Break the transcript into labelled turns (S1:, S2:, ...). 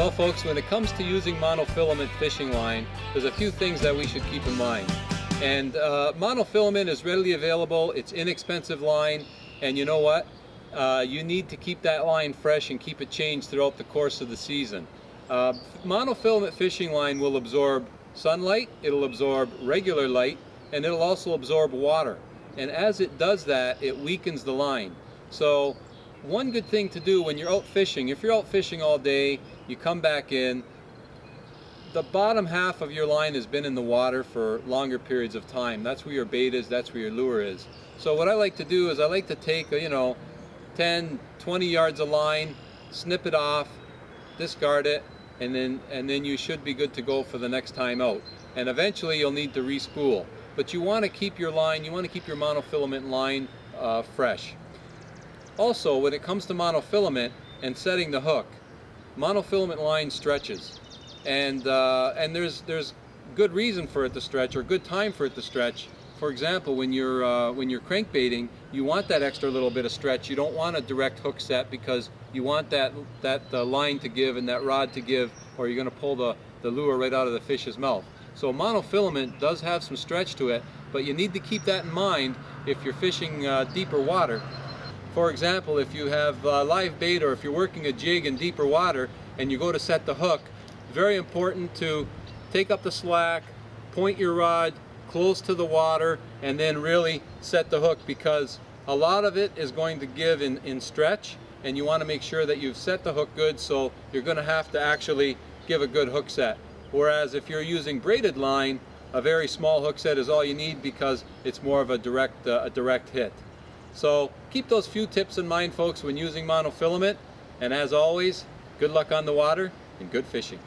S1: Well folks, when it comes to using monofilament fishing line, there's a few things that we should keep in mind. And monofilament is readily available, it's inexpensive line, and you know what? You need to keep that line fresh and keep it changed throughout the course of the season. Monofilament fishing line will absorb sunlight, it'll absorb regular light, and it'll also absorb water. And as it does that, it weakens the line. So one good thing to do when you're out fishing, if you're out fishing all day, you come back in, the bottom half of your line has been in the water for longer periods of time. That's where your bait is, that's where your lure is. So what I like to do is I like to take, 10, 20 yards of line, snip it off, discard it, and then you should be good to go for the next time out. And eventually you'll need to re-spool. But you want to keep your line, you want to keep your monofilament line fresh. Also, when it comes to monofilament and setting the hook, monofilament line stretches, and there's good reason for it to stretch, or good time for it to stretch. For example, when you're crankbaiting, you want that extra little bit of stretch. You don't want a direct hook set because you want that line to give and that rod to give, or you're going to pull the lure right out of the fish's mouth. So monofilament does have some stretch to it, but you need to keep that in mind if you're fishing deeper water. For example, if you have live bait, or if you're working a jig in deeper water and you go to set the hook, very important to take up the slack, point your rod close to the water, and then really set the hook, because a lot of it is going to give in stretch, and you want to make sure that you've set the hook good, so you're going to have to actually give a good hook set. Whereas if you're using braided line, a very small hook set is all you need because it's more of a direct hit. So keep those few tips in mind, folks, when using monofilament, and as always, good luck on the water and good fishing.